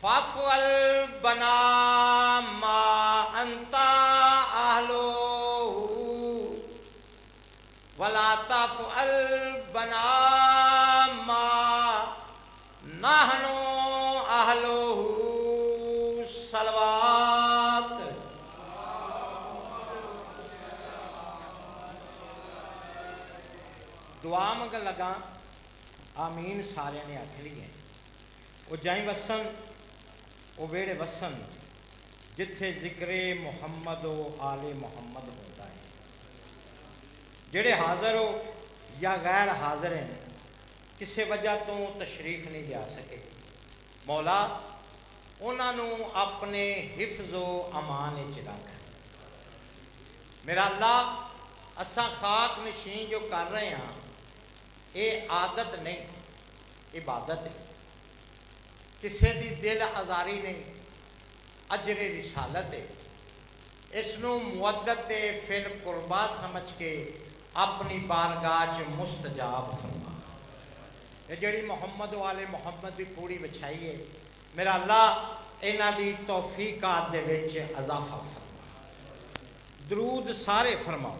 फअल बना मा अंता आहलो वला तफअल बना मा नहनो आहलो सलवात। दुआ मंगन लगा आमीन सारे ने आख ली है। वो जाई वसन वो वेड़े वसन जिथे जिक्रे मुहम्मद आले मुहम्मद होता है। जेड़े हाज़र हो या गैर हाज़र हैं किसी वजह तो तशरीफ नहीं लिया सके, मौला उन्होंने अपने हिफ्ज़ो अमान च रख। मेरा अल्लाह असा खाक नशीन जो कर रहे हैं ये आदत नहीं इबादत है। किसी की दिल आज़ारी नहीं अजरे रिसालत है। इसनों मुअद्दत फिल कुर्बा समझ के अपनी बारगाह च मुस्तजाब फरमा। ये जड़ी मुहम्मद वाले मुहम्मद की पूरी बिछाई है मेरा अल्लाह इन्हां दी तौफीकात दे विच इजाफा फरमा। दरूद सारे फरमाओ।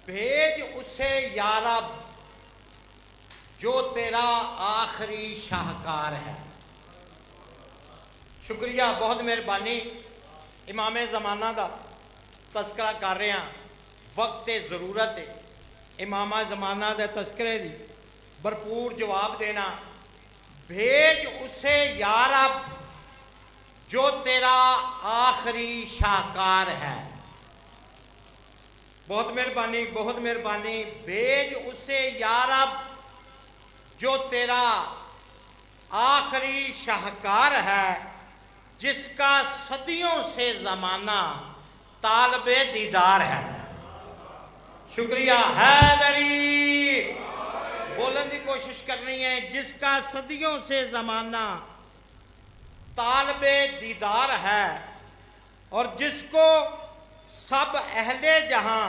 भेज उसे यारा जो तेरा आखिरी शाहकार है। शुक्रिया बहुत मेहरबानी। इमामे ज़माना का तस्करा कर रहे हैं, वक्त ज़रूरत है इमामा ज़माना के तस्करे की भरपूर जवाब देना। भेज उसे यारा जो तेरा आखिरी शाहकार है। बहुत मेहरबानी बहुत मेहरबानी। भेज उसे यारा जो तेरा आखिरी शाहकार है, जिसका सदियों से ज़माना तालबे दीदार है। शुक्रिया हैदरी बोलने की कोशिश करनी है। जिसका सदियों से ज़माना तालबे दीदार है और जिसको सब अहले जहां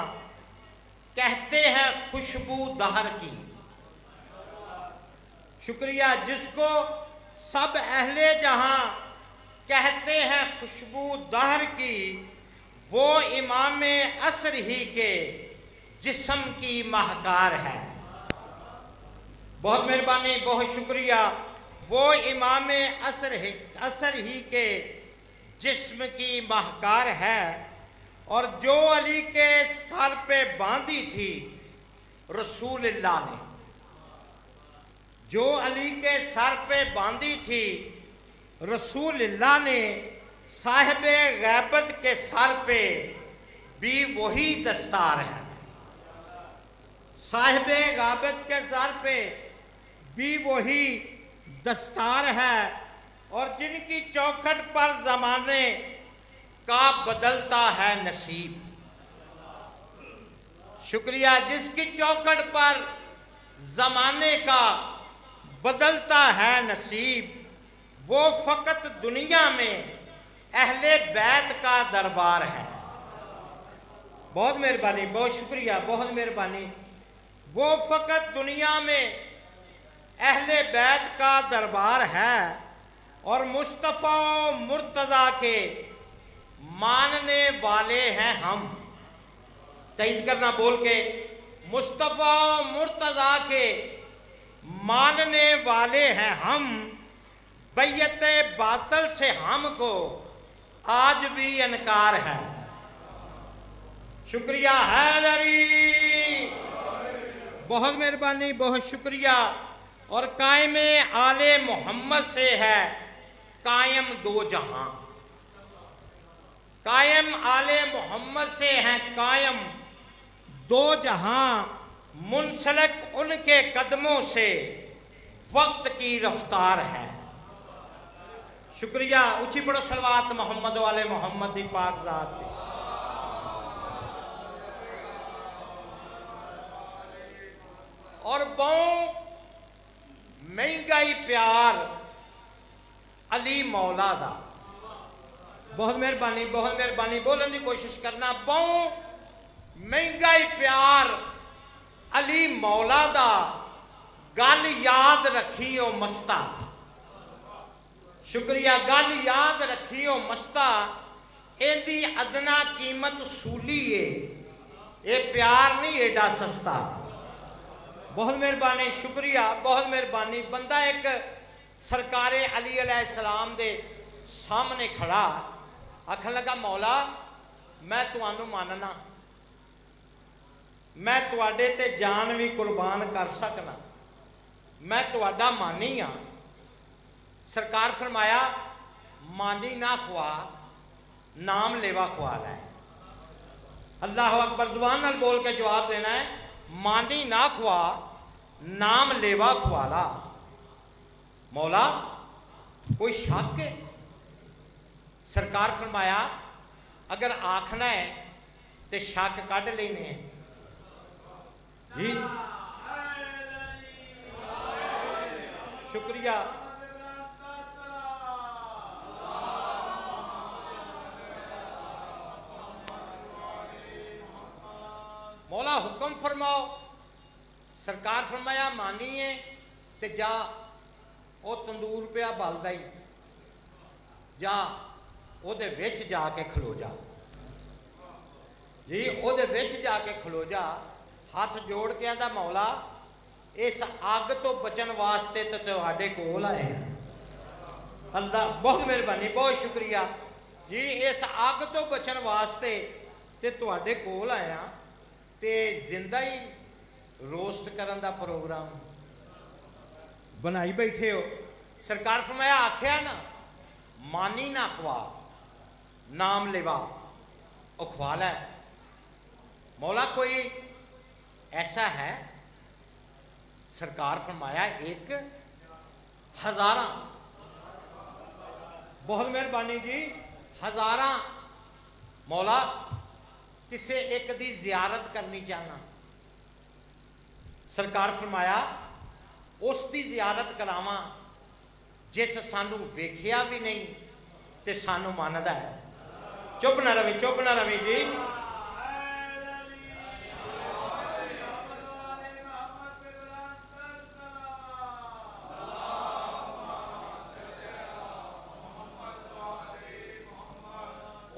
कहते हैं खुशबू दहर की। शुक्रिया। जिसको सब अहले जहां कहते हैं खुशबू दहर की, वो इमाम असर ही के जिस्म की महकार है। बहुत मेहरबानी बहुत शुक्रिया। वो इमाम असर ही के जिस्म की महकार है और जो अली के सर पे बांधी थी रसूलुल्लाह ने। जो अली के सर पे बांधी थी रसूलुल्लाह ने, साहिबे गैबत के सर पे भी वही दस्तार है। साहिबे गैबत के सर पे भी वही दस्तार है और जिनकी चौखट पर जमाने का बदलता है नसीब। शुक्रिया। जिसकी चौखट पर जमाने का बदलता है नसीब, वो फकत दुनिया में अहले बैत का दरबार है। बहुत मेहरबानी बहुत शुक्रिया बहुत मेहरबानी। वो फकत दुनिया में अहले बैत का दरबार है और मुस्तफ़ा मुर्तज़ा के मानने वाले हैं हम। तईद करना बोल के। मुस्तफ़ा मुर्तज़ा के मानने वाले हैं हम। बैयत बातल से हमको आज भी इनकार है। शुक्रिया हैदरी बहुत मेहरबानी बहुत शुक्रिया। और कायम आले मोहम्मद से है कायम दो जहां। कायम आले मोहम्मद से हैं कायम दो जहां। मुंसलक उनके कदमों से वक्त की रफ्तार है। शुक्रिया। ऊंची पढ़ो सलवात मोहम्मद वाले मोहम्मद की पाक ज़ात पे। और बहु महंगाई प्यार अली मौला दा। बहुत मेहरबानी बोलने की कोशिश करना। बहु महंगाई प्यार अली मौला दा गल याद रखियो मस्ता। शुक्रिया, गल याद रखियो मस्ता, इहदी अदना कीमत सूली है, ये प्यार नहीं एडा सस्ता। बहुत मेहरबानी, शुक्रिया, बहुत मेहरबानी। बंदा एक सरकारे अली अलैहिस्सलाम दे सामने खड़ा आखन लगा, मौला मैं तुहानू मानना, मैं तुहाडे ते जान भी कुर्बान कर सकना, मैं तुहाडा मानी हाँ। सरकार फरमाया, मानी ना खुआ, नाम लेवा खुआ लै। अल्लाह अकबर, जुबान नाल बोल के जवाब देना है, मानी ना खुआ, नाम लेवा खुआ ला। मौला कोई शक है? सरकार फरमाया, अगर आखना है तो शक कढ़ लेने हैं जी। शुक्रिया। मौला हुक्म फरमाओ। सरकार फरमाया, मानी है ते जा वो तंदूर पिया बलदा ही, जा ओदे विच जाके खलो जा जी, ओदे विच जाके खलो जा। हाथ जोड़ के आंदा, मौला इस अग तो बचन वास्ते तो तुहाडे कोल आए हैं। अल्लाह, बहुत मेहरबानी, बहुत शुक्रिया जी। इस अग तो बचन वास्ते ते तुहाडे कोल आए हैं, ते जिंदा ही रोस्ट करन दा प्रोग्राम बनाई बैठे हो। सरकार फरमाया, आख्या ना मानी ना खुआ, नाम लेवा ओ खुआ लै। मौला कोई ऐसा है? सरकार फरमाया, एक हजारा। बहुत मेहरबानी जी, हजारा। मौला किसे एक दी जियारत करनी चाहना। सरकार फरमाया, उस दी जियारत करावा जिस सानू वेखिया भी नहीं ते सानू मानदा है। चुप ना रवि, चुप ना रवि जी।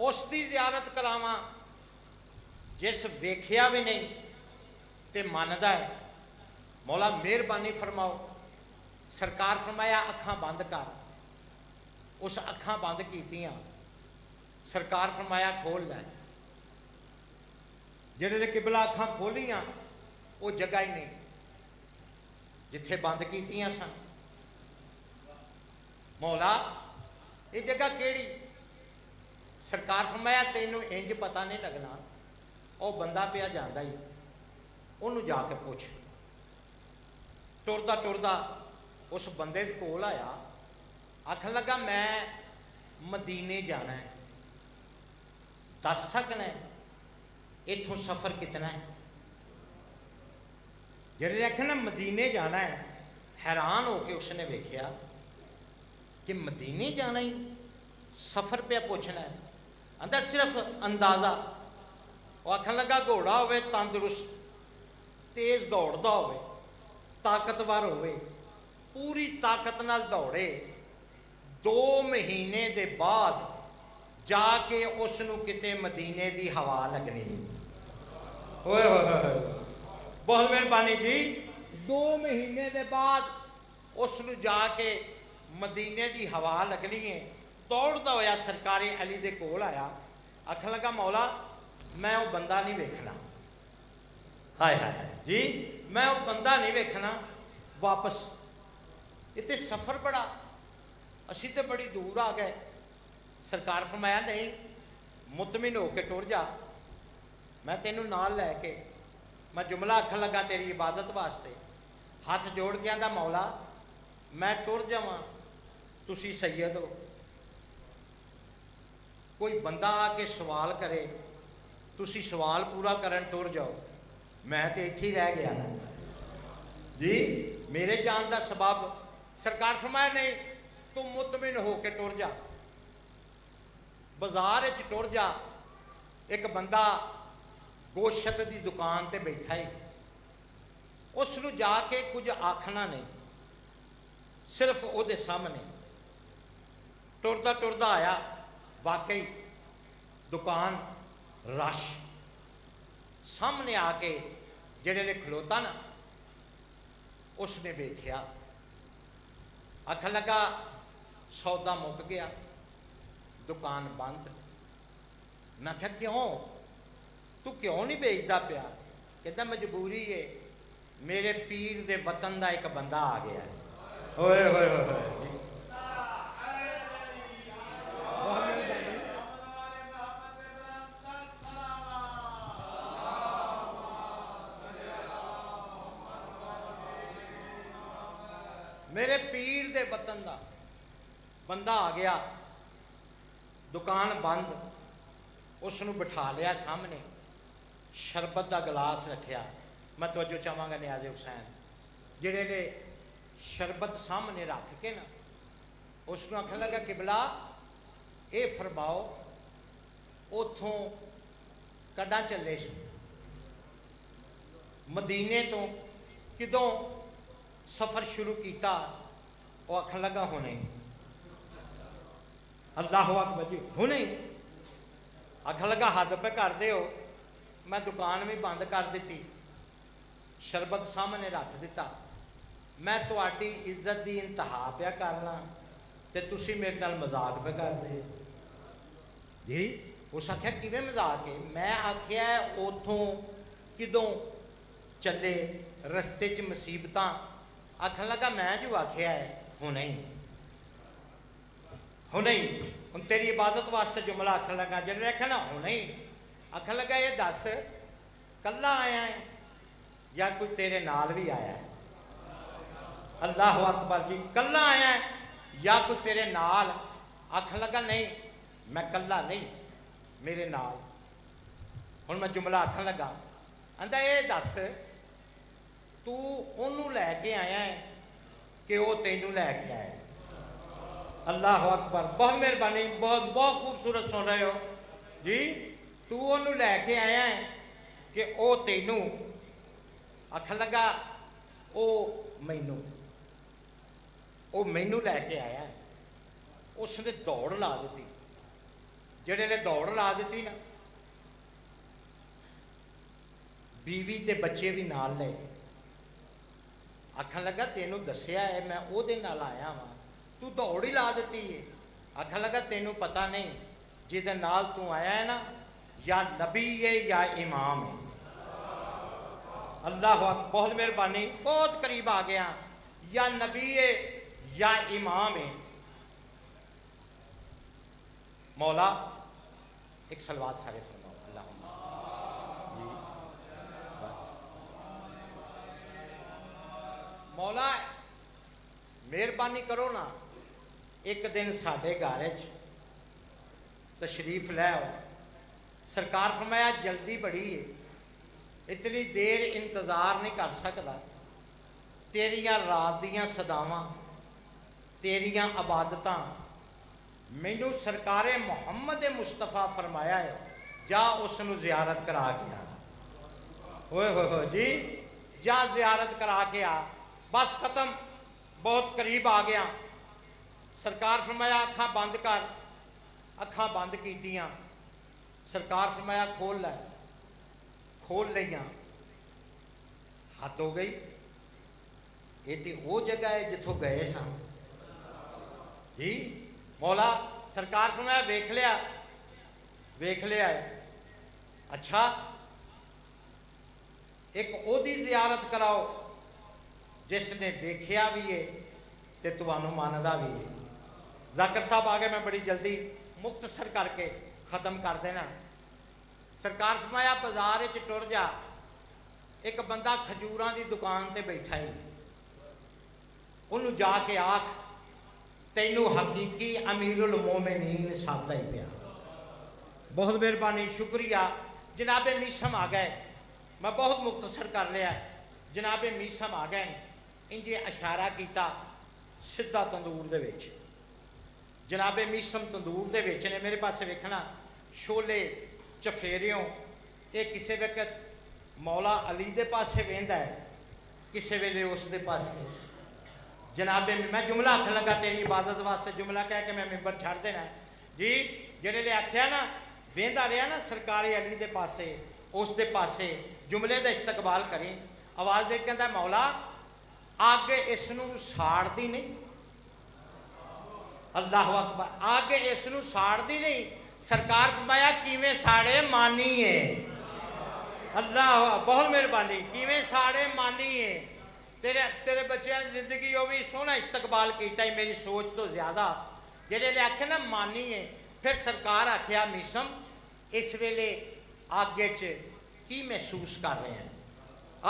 उस दी जियारत करावा जिस वेखिया भी नहीं ते मानदा है। मौला मेहरबानी फरमाओ। सरकार फरमाया, अखां बंद कर। उस अखां बंद कीतियां। सरकार फरमाया, खोल लै। जेड़े किबला अखां खोलियां वो जगह ही नहीं जिथे बंद कीतियां सन। मौला ये जगह केड़ी? सरकार फरमाया, तेनू इंज पता नहीं लगना, वो बंदा पिया जांदा ही, उन्होंने जाके पुछ। टुरदा टुरदा उस बंदे कोल आया, आखन लगा, मैं मदीने जाना है, दस सकना है इथों सफर कितना है? जेड़े आखे ना मदीने जाना है, हैरान होके उसने वेख्या कि मदीने जाना ही सफर पे पूछना है। आंदा सिर्फ अंदाजा। वो आखन लगा, घोड़ा होवे तंदुरुस्त, तेज दौड़दा होवे, ताकतवर होवे, पूरी ताकत नाल दौड़े, 2 महीने दे बाद जाके उसनू किते मदीने दी हवा लगनी। ओए होए, बहुत मेहरबानी जी। 2 महीने दे बाद उसनू जाके मदीने दी हवा लगनी है। दौड़दा होया सरकारी अली दे कोल आया, आखन लगा, मौला मैं वो बंदा नहीं वेखना। हाय हाय जी, मैं वो बंदा नहीं वेखना, वापस। इतने सफर बड़ा, असी तो बड़ी दूर आ गए। सरकार फरमाया, नहीं मुतमिन होके टुर जा, मैं तेनू नाल लैके मैं जुमला आखन लगा तेरी इबादत वास्ते। हाथ जोड़ के आंदा, मौला मैं टुर जावां, तुसी सैयद हो, कोई बंदा आके सवाल करे, तुसी सवाल पूरा करन टुर जाओ, मैं तो इत्थे ही रह गया ना जी, मेरे जान का सबब। सरकार फरमाया, नहीं तू मुतमिन होके टुर जा, बाजार च टुर जा। एक बंदा गोशत की दुकान ते बैठा है, उसनूं जाके कुछ आखना नहीं, सिर्फ उहदे सामने टुरदा टुरदा आया, वाकई दुकान रश, सामने आके जेड़े ने खलोता ना, उसने वेख्या, आखन लगा सौदा मुक गया, दुकान बंद। मैं क्या क्यों, तू क्यों नहीं बेचता पिया? कहता मजबूरी है, मेरे पीर दे वतन का एक बंदा आ गया है। होए होए होए, मेरे पीर दे वतन का बंदा आ गया, दुकान बंद। उसनूं बिठा लिया सामने, शरबत का गिलास रखिया। मैं तवज्जो चाहांगा नियाज़े हुसैन, जिहड़े ने शरबत सामने रख के ना, उसनूं आखन लगा किबला ये फरमाओ, उथों कदा चले सी, मदीने तो किदों सफ़र शुरू किया? वो आखन लगा हुणे। अल्लाह अकबर जी, हुणे। आखन लगा हद पे कर दे हो, मैं दुकान भी बंद कर दी, शरबत सामने रख दिता, मैं तुहाडी इज्जत की इंतहा पिया करना ते तुसी मेरे नाल मजाक पे कर दे जी। उस आख्या किवें मजाक है? मैं आख्या उथों किदों चले, रस्ते च मुसीबतां। आखन लगा मैं जो आख्या है हुणे ही, हुणे ही। हुण तेरी इबादत वास्ते जुमला आखन लगा, जिहड़े आख्या ना हुणे ही, आखन लगा ये दस कल्ला आया है या कोई तेरे नाल भी आया है? अल्लाह अकबर जी, कल्ला आया है या कोई तेरे नाल? आखन लगा नहीं, मैं कल्ला नहीं, मेरे नाल। हुण मैं जुमला आखन लगा, आंदा ये दस तू ओनू लैके आया है कि वो तेनू लैके आया है? अल्लाह अकबर, बहुत मेहरबानी, बहुत बहुत खूबसूरत सुन रहे हो जी। तू ओनू लैके आया है कि वो तेनू? आखन लगा ओ मैनू, वो मैनू लैके आया है। उसने दौड़ ला दी, जेड़े ने दौड़ ला दी ना, बीवी ते बच्चे भी नाल ले। आखन लगा तेनू दसिया है मैं ओहदे नाल आया वां, तू दौड़ ही ला दी है। आखन लगा तेनू पता नहीं जिहदे नाल तू आया है ना, या नबी है या इमाम है। अल्लाह अकबर, बहुत मेहरबानी, बहुत करीब आ गया, या नबी है या इमाम है। मौला एक सलवात सारे फरमाओ। अल्लाह मौला मेहरबानी करो ना, एक दिन साडे घर तशरीफ लै आओ। सरकार फरमाया जल्दी बड़ी है, इतनी देर इंतज़ार नहीं कर सकता, तेरिया रात दियां सदावां, तेरिया इबादतां मैनू सरकारे मुहम्मद मुस्तफा फरमाया है, जा उसनू जियारत करा के आ। होए होए जी, जा जियारत करा के आ। बस खत्म, बहुत करीब आ गया। सरकार फरमाया अखां बंद कर। अखां बंद कीतियां। सरकार फरमाया खोल लै। खोल लिया। हद हो गई, ये तो वो जगह है जिथों गए सन जी। मौला सरकार फरमाया वेख लिया, वेख लिया है। अच्छा एक ओदी जियारत कराओ जिसने वेख्या भी है ते तुहानू मानदा भी है। जाकिर साहब आ गए, मैं बड़ी जल्दी मुख्तसर करके खत्म कर देना। सरकार फरमाया बाजार च टुर जा, एक बंदा खजूरां की दुकान ते बैठा ही, उन्होंने जाके आख तैनू हकीकी अमीरुल मोमिनीन सादा ही पिया। बहुत मेहरबानी, शुक्रिया। जनाबे मीसम आ गए, मैं बहुत मुख्तसर कर लिया। जनाबे मीसम आ गए, इंजे इशारा किया सीधा तंदूर दे विच। जनाबे मीसम तंदूर दे विच ने, मेरे पास वेखना छोले चफेरियों, ये किसी वक्त मौला अली दे पासे वेंदा है किसी वेले उस दे पासे जनाबे मैं जुमला आखन लगा तेरी इबादत वास्ते जुमला कह के मैं मिंबर छड़ देना जी जेड़े आख्या ना वेंदा रहा ना सरकारी अली दे पासे उस दे पासे जुमले का इस्तकबाल करें आवाज़ दे कहता मौला अग इसनू साड़दी नहीं अल्लाह अकबर अग इसनू साड़दी नहीं सरकार फरमाया किवें साड़े मानी है अल्लाह बहुत मेहरबानी किवें साड़े मानी है तेरे तेरे बच्चों की जिंदगी वो भी सोहना इस्तकबाल किया मेरी सोच तो ज्यादा जेडे आखे ना मानी है फिर सरकार आख्या मीसम इस वेले आगे च की महसूस कर रहे हैं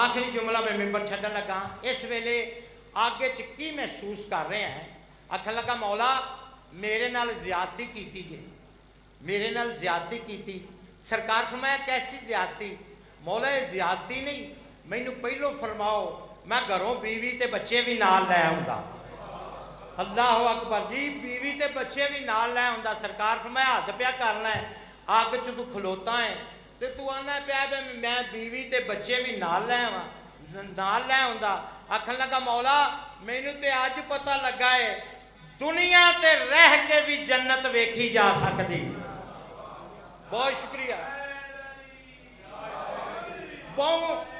आखिरी जुमला मैं मिंबर छड्डन लगा इस वेले आगे च की महसूस कर रहे हैं आखन लगा मौला मेरे नाल ज्यादती की जे मेरे नाल ज्यादती की सरकार फरमाया कैसी ज्यादती मौला ये ज्यादती नहीं मैनू पहलो फरमाओ मैं घरों बीवी ते बच्चे भी नाल लै आउंदा अल्लाह अकबर जी बीवी ते बच्चे भी नाल लै आउंदा सरकार फरमाया हद पिया करना है अग च तू खलोता है ते तू आना पिया मैं बीवी ते बच्चे भी नाल लै आवां नाल लै आउंदा आखन लगा मौला मैनू ते अज पता लगा है दुनिया ते रह के भी जन्नत वेखी जा सकती बहुत शुक्रिया बहुत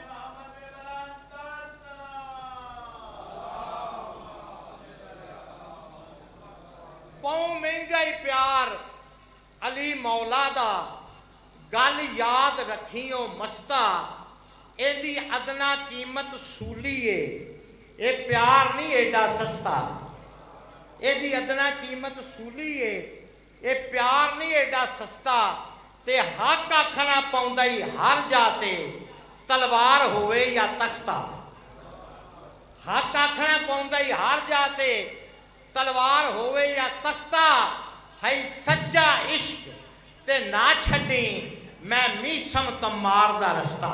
महंगा ही प्यार अली मौला दा गल याद रखियो मस्ता एदी अदना कीमत सूली है ये प्यार नहीं एडा सस्ता एदी अदना कीमत सूली है ये प्यार नहीं एडा सस्ता ते हक आखना पाउंदा ही हर जाते तलवार होवे या तख्ता हक आखना पाउंदा ही हर जाते तलवार होवे या तख्ता है सच्चा इश्क ते ना छड्डी मैं मीसम तमार दा रस्ता।